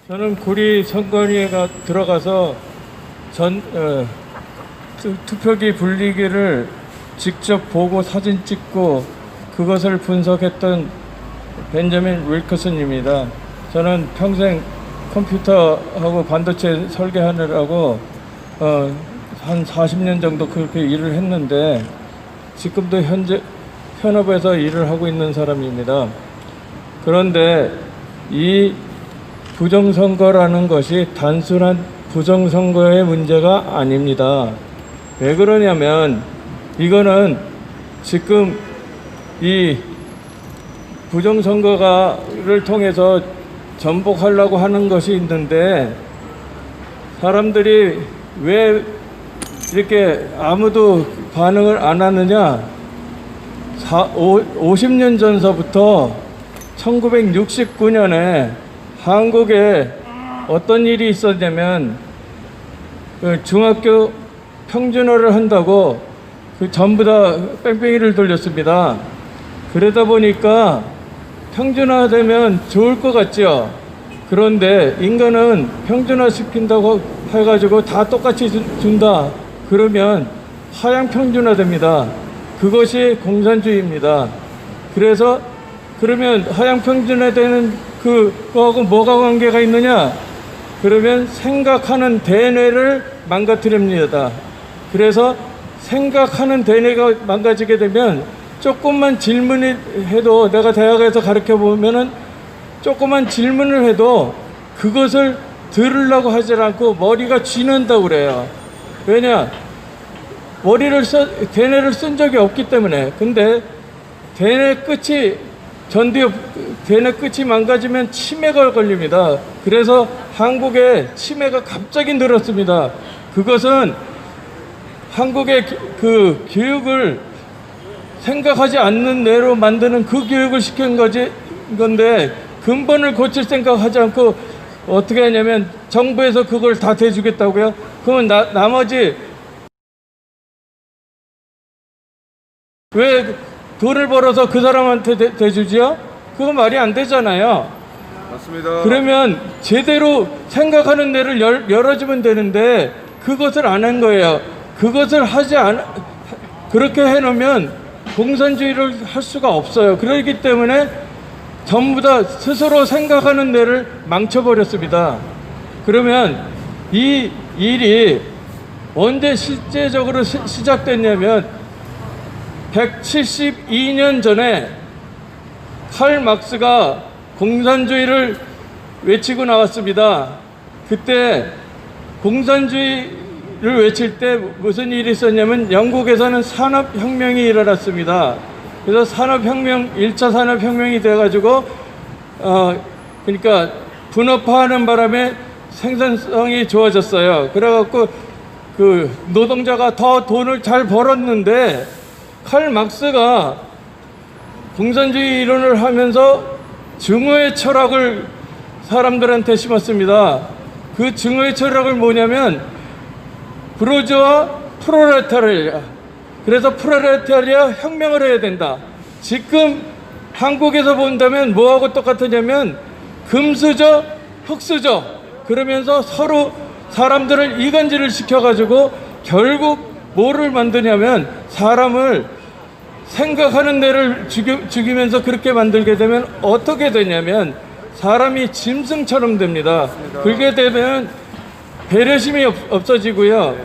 저는 구리 선관위에 들어가서 투표기 분리기를 직접 보고 사진 찍고 그것을 분석했던 벤저민 윌커슨입니다. 저는 평생 컴퓨터하고 반도체 설계하느라고 한 40년 정도 그렇게 일을 했는데 지금도 현재 현업에서 일을 하고 있는 사람입니다. 그런데 이 부정선거라는 것이 단순한 부정선거의 문제가 아닙니다. 왜 그러냐면 이거는 지금 이 부정선거를 통해서 전복하려고 하는 것이 있는데 사람들이 왜 이렇게 아무도 반응을 안 하느냐. 50년 전서부터 1969년에 한국에 어떤 일이 있었냐면 중학교 평준화를 한다고 전부 다 뺑뺑이를 돌렸습니다. 그러다 보니까 평준화되면 좋을 것 같죠. 그런데 인간은 평준화 시킨다고 해가지고 다 똑같이 준다. 그러면 하향 평준화됩니다. 그것이 공산주의입니다. 그래서 그러면 하향 평준화되는 그거하고 뭐가 관계가 있느냐? 그러면 생각하는 대뇌를 망가뜨립니다. 그래서 생각하는 대뇌가 망가지게 되면 조금만 질문을 해도 내가 대학에서 가르쳐 보면은 조금만 질문을 해도 그것을 들으려고 하지 않고 머리가 쥐는다고 그래요. 왜냐? 대뇌를 쓴 적이 없기 때문에. 근데 대뇌 끝이 망가지면 치매가 걸립니다. 그래서 한국에 치매가 갑자기 늘었습니다. 그것은 한국의 그 교육을 생각하지 않는 뇌로 만드는 그 교육을 시킨 건데 근본을 고칠 생각하지 않고 어떻게 하냐면 정부에서 그걸 다 대주겠다고요? 그러면 나머지 왜 돈을 벌어서 그 사람한테 대주지요? 그거 말이 안 되잖아요. 맞습니다. 그러면 제대로 생각하는 뇌를 열어주면 되는데 그것을 안 한 거예요. 그것을 그렇게 해놓으면 공산주의를 할 수가 없어요. 그렇기 때문에 전부 다 스스로 생각하는 뇌를 망쳐버렸습니다. 그러면 이 일이 언제 실제적으로 시작됐냐면 172년 전에 칼 막스가 공산주의를 외치고 나왔습니다. 그때 공산주의를 외칠 때 무슨 일이 있었냐면 영국에서는 산업혁명이 일어났습니다. 그래서 1차 산업혁명이 돼가지고 그러니까 분업화하는 바람에 생산성이 좋아졌어요. 그래갖고 그 노동자가 더 돈을 잘 벌었는데 칼 막스가 공산주의 이론을 하면서 증오의 철학을 사람들한테 심었습니다. 그 증오의 철학을 뭐냐면 부르주아 프롤레타리아. 그래서 프롤레타리아 혁명을 해야 된다. 지금 한국에서 본다면 뭐하고 똑같으냐면 금수저, 흑수저 그러면서 서로 사람들을 이간질을 시켜가지고 결국 뭐를 만드냐면 사람을 생각하는 뇌를 죽이면서 그렇게 만들게 되면 어떻게 되냐면 사람이 짐승처럼 됩니다. 그렇게 되면 배려심이 없어지고요.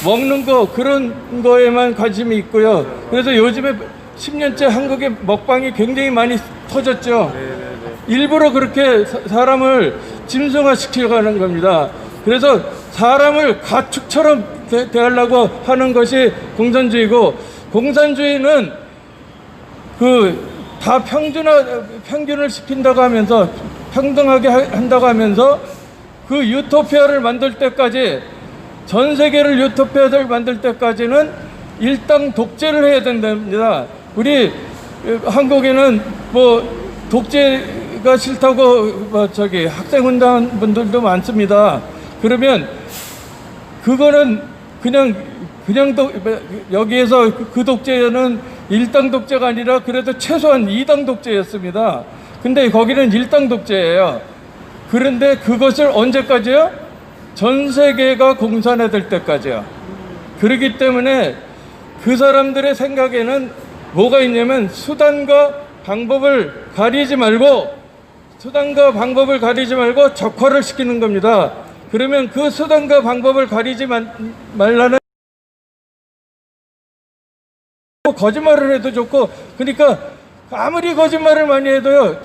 먹는 거 그런 거에만 관심이 있고요. 그래서 요즘에 10년째 한국의 먹방이 굉장히 많이 터졌죠. 일부러 그렇게 사람을 짐승화시키려는 겁니다. 그래서 사람을 가축처럼 대하려고 하는 것이 공산주의고, 공산주의는 다 평균을 시킨다고 하면서 평등하게 한다고 하면서 그 유토피아를 만들 때까지, 전 세계를 유토피아를 만들 때까지는 일당 독재를 해야 된답니다. 우리 한국에는 뭐 독재가 싫다고 학생운동 분들도 많습니다. 그러면 그거는 그냥 여기에서 그 독재는 일당 독재가 아니라 그래도 최소한 2당 독재였습니다. 근데 거기는 일당 독재예요. 그런데 그것을 언제까지요? 전 세계가 공산화될 때까지요. 그렇기 때문에 그 사람들의 생각에는 뭐가 있냐면 수단과 방법을 가리지 말고 적화를 시키는 겁니다. 그러면 그 수단과 방법을 가리지 말라는 거짓말을 해도 좋고, 그러니까 아무리 거짓말을 많이 해도요,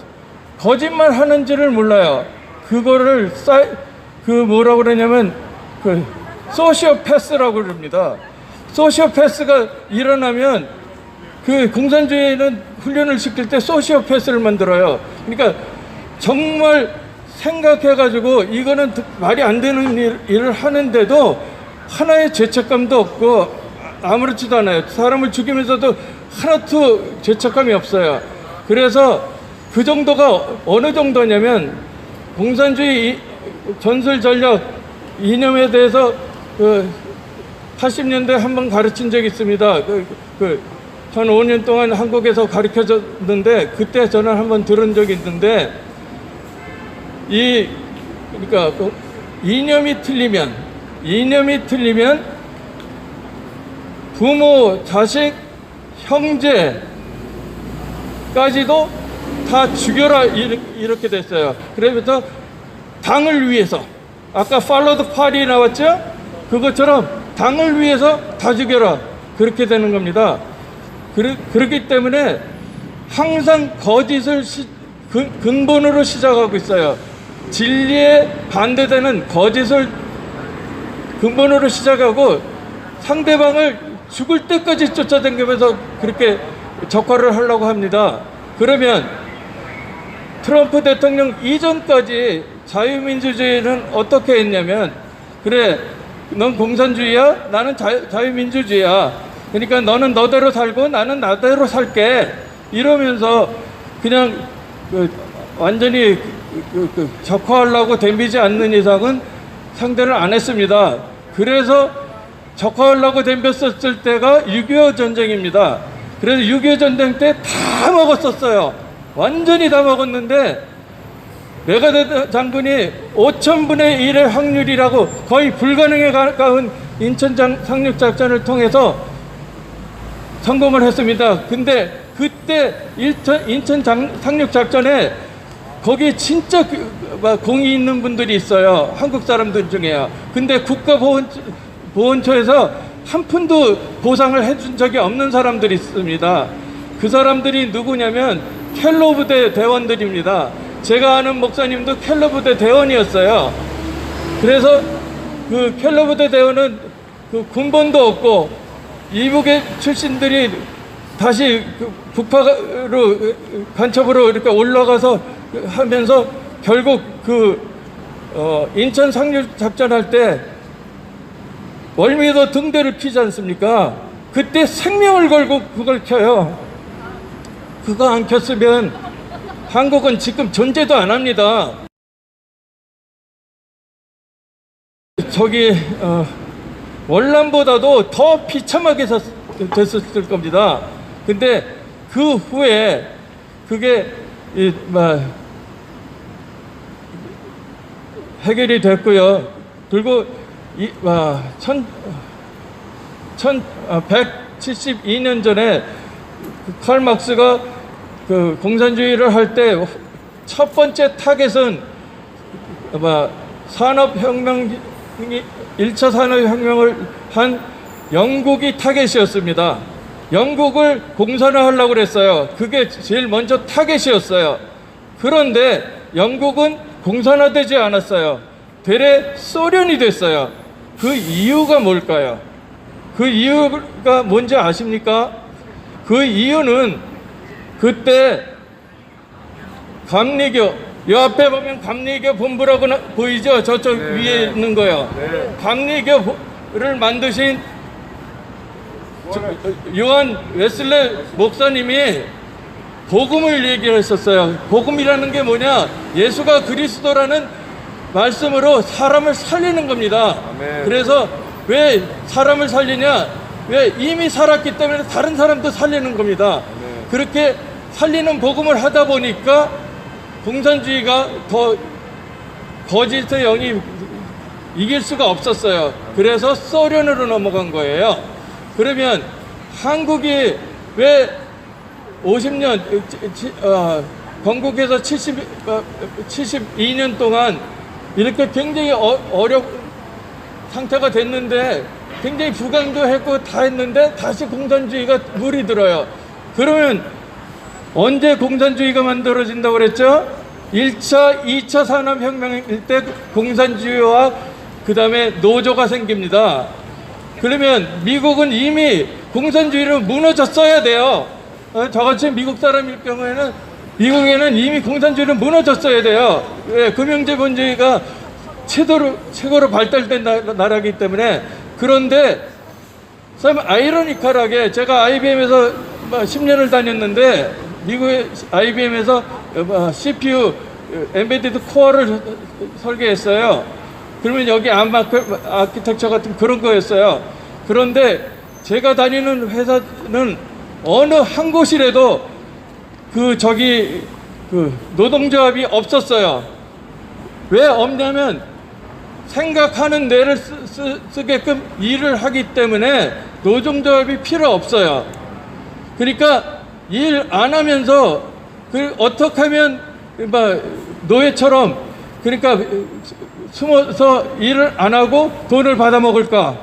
거짓말 하는지를 몰라요. 그거를 뭐라고 그러냐면 소시오패스라고 그럽니다. 소시오패스가 일어나면 공산주의는 훈련을 시킬 때 소시오패스를 만들어요. 그러니까 정말 생각해가지고 이거는 말이 안 되는 일을 하는데도 하나의 죄책감도 없고 아무렇지도 않아요. 사람을 죽이면서도 하나도 죄책감이 없어요. 그래서 그 정도가 어느 정도냐면, 공산주의 전술 전략 이념에 대해서 80년대에 한번 가르친 적이 있습니다. 한 5년 동안 한국에서 가르쳐줬는데, 그때 저는 한번 들은 적이 있는데, 그러니까 이념이 틀리면 부모, 자식, 형제까지도 다 죽여라, 이렇게 됐어요. 그래서 당을 위해서, 아까 팔로우 더 파리 나왔죠? 그것처럼 당을 위해서 다 죽여라, 그렇게 되는 겁니다. 그렇기 때문에 항상 거짓을 근본으로 시작하고 있어요. 진리에 반대되는 거짓을 근본으로 시작하고 상대방을 죽을 때까지 쫓아다니면서 그렇게 적화를 하려고 합니다. 그러면 트럼프 대통령 이전까지 자유민주주의는 어떻게 했냐면, 그래, 넌 공산주의야, 나는 자유민주주의야, 그러니까 너는 너대로 살고 나는 나대로 살게, 이러면서 그냥 완전히 적화하려고 덤비지 않는 이상은 상대를 안 했습니다. 그래서 적화하려고 덤볐었을 때가 6.25 전쟁입니다. 그래서 6.25 전쟁 때 다 먹었었어요. 완전히 다 먹었는데, 메가드 장군이 5,000분의 1의 확률이라고 거의 불가능에 가까운 인천 상륙작전을 통해서 성공을 했습니다. 근데 그때 인천 상륙작전에 거기 진짜 공이 있는 분들이 있어요. 한국 사람들 중에요. 근데 국가보훈처에서 한 푼도 보상을 해준 적이 없는 사람들이 있습니다. 그 사람들이 누구냐면 켈러 부대 대원들입니다. 제가 아는 목사님도 켈러 부대 대원이었어요. 그래서 그 켈러 부대 대원은 군번도 없고 이북의 출신들이 다시 북파로 간첩으로 이렇게 올라가서 하면서 결국 인천 상륙 작전할 때 월미도 등대를 피지 않습니까? 그때 생명을 걸고 그걸 켜요. 그거 안 켰으면 한국은 지금 존재도 안 합니다. 월남보다도 더 비참하게 됐었을 겁니다. 근데 그 후에 그게 해결이 됐고요. 그리고 172년 전에 칼 막스가 공산주의를 할 때 첫 번째 타겟은 1차 산업혁명을 한 영국이 타겟이었습니다. 영국을 공산화하려고 그랬어요. 그게 제일 먼저 타겟이었어요. 그런데 영국은 공산화되지 않았어요. 되레 소련이 됐어요. 그 이유가 뭘까요? 그 이유가 뭔지 아십니까? 그 이유는 그때 감리교, 이 앞에 보면 감리교 본부라고 보이죠? 저쪽 위에 있는 거요. 감리교를 만드신 요한 웨슬레 목사님이 복음을 얘기했었어요. 복음이라는 게 뭐냐? 예수가 그리스도라는 말씀으로 사람을 살리는 겁니다. 아멘. 그래서 왜 사람을 살리냐? 왜 이미 살았기 때문에 다른 사람도 살리는 겁니다. 아멘. 그렇게 살리는 복음을 하다 보니까 공산주의가 더 거짓의 영이 이길 수가 없었어요. 그래서 소련으로 넘어간 거예요. 그러면 한국이 왜 50년 건국해서 72년 동안 이렇게 굉장히 상태가 됐는데 굉장히 부강도 했고 다 했는데 다시 공산주의가 물이 들어요. 그러면 언제 공산주의가 만들어진다고 그랬죠? 1차, 2차 산업혁명일 때 공산주의와 그 다음에 노조가 생깁니다. 그러면 미국은 이미 공산주의로 무너졌어야 돼요. 저같이 미국 사람일 경우에는 미국에는 이미 공산주의로 무너졌어야 돼요. 왜? 금융자본주의가 최고로 발달된 나라이기 때문에. 그런데 참 아이러니컬하게 제가 IBM에서 10년을 다녔는데 미국의 IBM에서 CPU 엔베디드 코어를 설계했어요. 그러면 여기 아키텍처 같은 그런 거였어요. 그런데 제가 다니는 회사는 어느 한 곳이라도 그 노동조합이 없었어요. 왜 없냐면 생각하는 뇌를 쓰게끔 일을 하기 때문에 노동조합이 필요 없어요. 그러니까 일 안 하면서 어떻게 하면 노예처럼 그러니까 숨어서 일을 안 하고 돈을 받아 먹을까?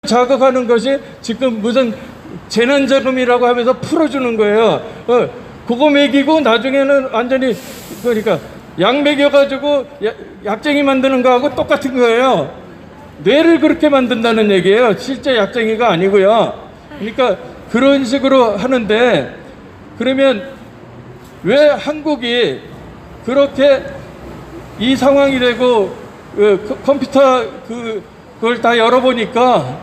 자극하는 것이 지금 무슨 재난자금이라고 하면서 풀어주는 거예요. 그거 먹이고 나중에는 완전히 그러니까 약 먹여가지고 약쟁이 만드는 거하고 똑같은 거예요. 뇌를 그렇게 만든다는 얘기예요. 실제 약쟁이가 아니고요. 그러니까 그런 식으로 하는데 그러면 왜 한국이 그렇게 이 상황이 되고 컴퓨터 그걸 다 열어보니까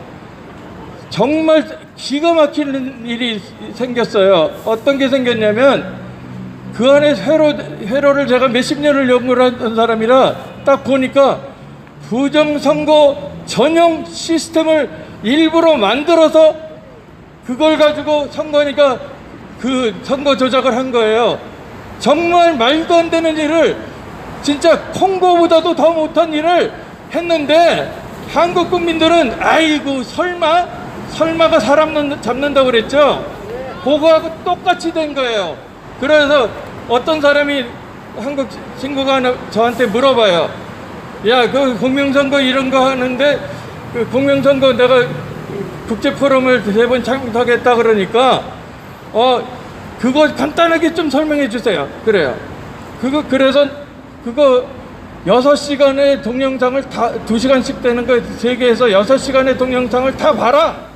정말 기가 막히는 일이 생겼어요. 어떤 게 생겼냐면 그 안에 회로를 제가 몇십 년을 연구를 한 사람이라 딱 보니까 부정선거 전용 시스템을 일부러 만들어서 그걸 가지고 선거니까 그 선거 조작을 한 거예요. 정말 말도 안 되는 일을 진짜 콩고보다도 더 못한 일을 했는데 한국 국민들은 아이고 설마가 사람 잡는다고 그랬죠. 그거하고 똑같이 된 거예요. 그래서 어떤 사람이 한국 친구가 저한테 물어봐요. 야, 그 공명선거 이런 거 하는데 그 공명선거 내가 국제포럼을 3번 참석했다 그러니까 그거 간단하게 좀 설명해 주세요. 그래요. 그래서 그거 6시간의 동영상을 다 2시간씩 되는 거 세계에서 6시간의 동영상을 다 봐라.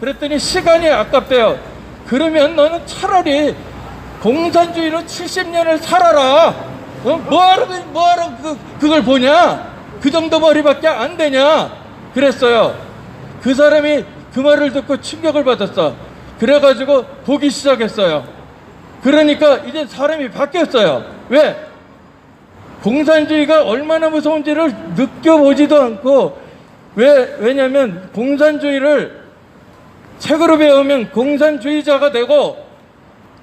그랬더니 시간이 아깝대요. 그러면 너는 차라리 공산주의로 70년을 살아라. 뭐하러 그걸 보냐? 그 정도 머리밖에 안 되냐? 그랬어요. 그 사람이 그 말을 듣고 충격을 받았어. 그래가지고 보기 시작했어요. 그러니까 이제 사람이 바뀌었어요. 왜? 공산주의가 얼마나 무서운지를 느껴보지도 않고 왜냐면 공산주의를 책으로 배우면 공산주의자가 되고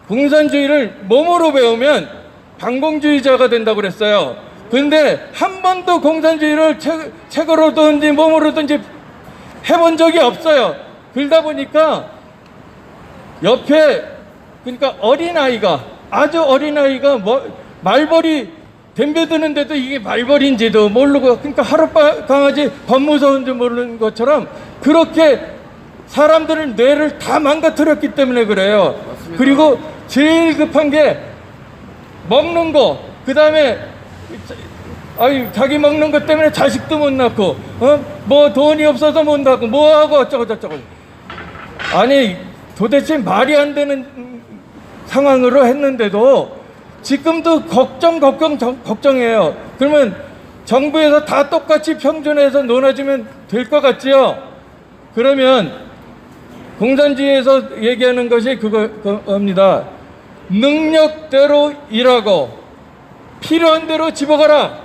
공산주의를 몸으로 배우면 반공주의자가 된다고 그랬어요. 근데 한 번도 공산주의를 책으로든지 몸으로든지 해본 적이 없어요. 그러다 보니까 옆에 그러니까 아주 어린아이가 말벌이 덤벼드는데도 이게 말벌인지도 모르고 그러니까 하룻강아지 밥 무서운 줄 모르는 것처럼 그렇게 사람들의 뇌를 다 망가뜨렸기 때문에 그래요. 맞습니다. 그리고 제일 급한 게 먹는 거, 그 다음에 자기 먹는 것 때문에 자식도 못 낳고 뭐 돈이 없어서 못 낳고 뭐하고 어쩌고 저쩌고. 아니 도대체 말이 안 되는 상황으로 했는데도 지금도 걱정해요. 그러면 정부에서 다 똑같이 평준해서 논아주면 될 것 같지요? 그러면 공산주의에서 얘기하는 것이 그겁니다. 능력대로 일하고 필요한 대로 집어가라.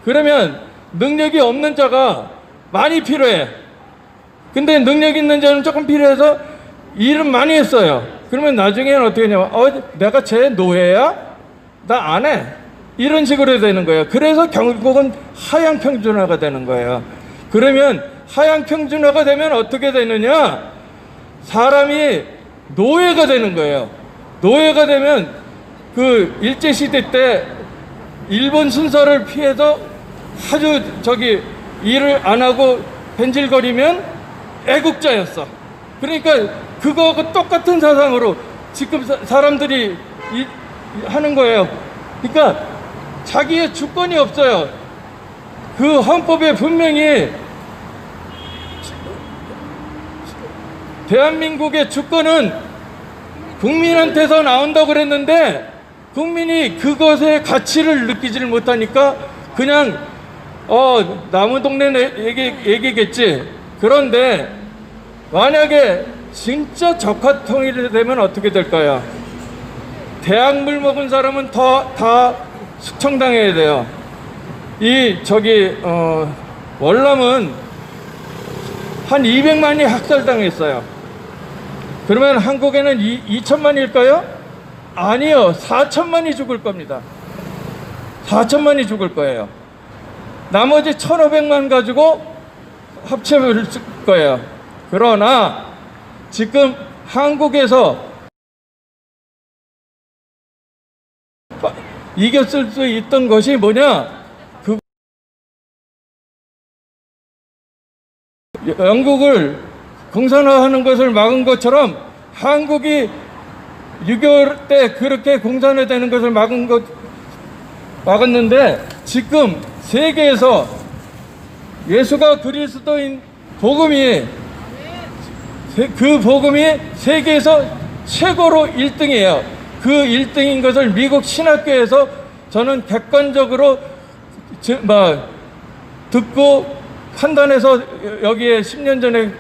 그러면 능력이 없는 자가 많이 필요해. 근데 능력 있는 자는 조금 필요해서 일은 많이 했어요. 그러면 나중에는 어떻게 하냐면 내가 쟤 노예야? 나 안 해. 이런 식으로 되는 거예요. 그래서 결국은 하향 평준화가 되는 거예요. 그러면 하향 평준화가 되면 어떻게 되느냐? 사람이 노예가 되는 거예요. 노예가 되면 그 일제시대 때 일본 순서를 피해서 아주 일을 안 하고 벤질거리면 애국자였어. 그러니까 그거하고 똑같은 사상으로 지금 사람들이 하는 거예요. 그러니까 자기의 주권이 없어요. 그 헌법에 분명히 대한민국의 주권은 국민한테서 나온다고 그랬는데 국민이 그것의 가치를 느끼지를 못하니까 그냥 나무 동네 얘기겠지. 그런데 만약에 진짜 적화 통일이 되면 어떻게 될까요? 대학물 먹은 사람은 다 숙청당해야 돼요. 월남은 한 200만이 학살당했어요. 그러면 한국에는 2천만일까요? 아니요, 4천만이 죽을 겁니다. 4천만이 죽을 거예요. 나머지 1,500만 가지고 합체를 쓸 거예요. 그러나 지금 한국에서 이겼을 수 있던 것이 뭐냐? 영국을 공산화하는 것을 막은 것처럼 한국이 6.25 때 그렇게 공산화되는 것을 막았는데 지금 세계에서 예수가 그리스도인 복음이 세계에서 최고로 1등이에요. 그 1등인 것을 미국 신학교에서 저는 객관적으로 듣고 판단해서 여기에 10년 전에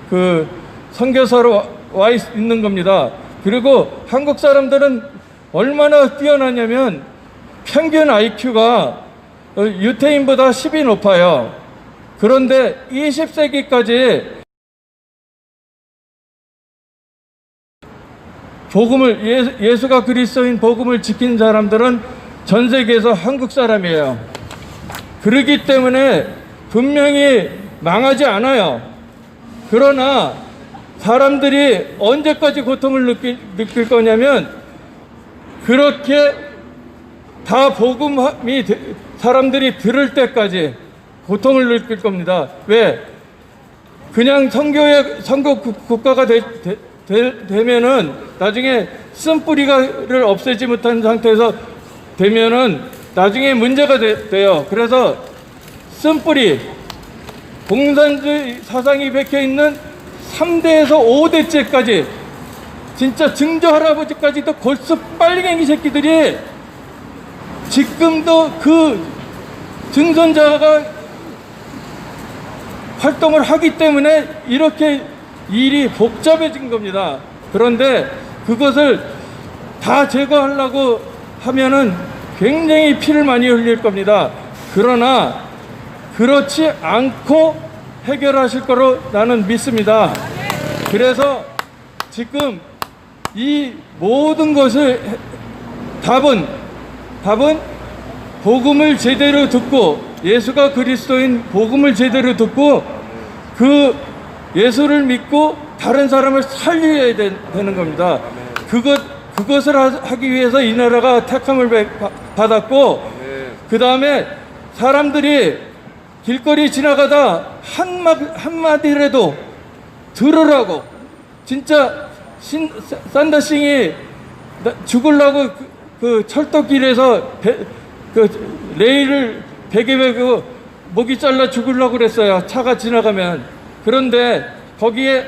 그 선교사로 와 있는 겁니다. 그리고 한국 사람들은 얼마나 뛰어나냐면 평균 IQ가 유태인보다 10이 높아요. 그런데 20세기까지 예수가 그리스도인 복음을 지킨 사람들은 전 세계에서 한국 사람이에요. 그렇기 때문에 분명히 망하지 않아요. 그러나 사람들이 언제까지 고통을 느낄 거냐면 그렇게 다 복음이 사람들이 들을 때까지 고통을 느낄 겁니다. 왜? 그냥 선거 국가가 되면은 나중에 쓴뿌리를 없애지 못한 상태에서 되면은 나중에 문제가 돼요. 그래서 쓴뿌리 공산주의 사상이 박혀있는 3대에서 5대째까지 진짜 증조 할아버지까지도 골수 빨갱이 새끼들이 지금도 그 증손자가 활동을 하기 때문에 이렇게 일이 복잡해진 겁니다. 그런데 그것을 다 제거하려고 하면은 굉장히 피를 많이 흘릴 겁니다. 그러나 그렇지 않고 해결하실 거로 나는 믿습니다. 그래서 지금 이 모든 것을 답은 복음을 제대로 듣고 예수가 그리스도인 복음을 제대로 듣고 그 예수를 믿고 다른 사람을 살려야 되는 겁니다. 그것을 하기 위해서 이 나라가 택함을 받았고 그 다음에 사람들이 길거리 지나가다 한마디라도 들으라고 진짜 산더싱이 죽으려고 그 철도길에서 레일을 베개 베고 목이 잘라 죽으려고 그랬어요. 차가 지나가면. 그런데 거기에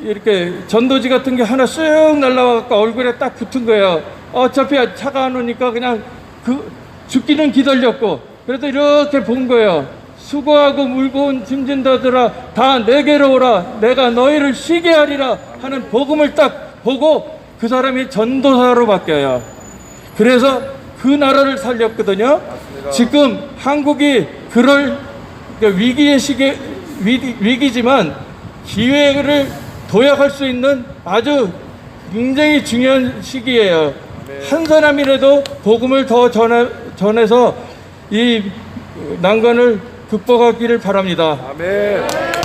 이렇게 전도지 같은 게 하나 쑥 날라와서 얼굴에 딱 붙은 거예요. 어차피 차가 안 오니까 그냥 죽기는 기다렸고 그래서 이렇게 본 거예요. 수고하고 물고 짐진다들아 다 내게로 오라 내가 너희를 쉬게 하리라 하는 복음을 딱 보고 그 사람이 전도사로 바뀌어요. 그래서 그 나라를 살렸거든요. 맞습니다. 지금 한국이 그럴 위기의 위기지만 기회를 도약할 수 있는 아주 굉장히 중요한 시기예요. 네. 한 사람이라도 복음을 더 전해서 이 난관을 극복하기를 바랍니다. 아멘.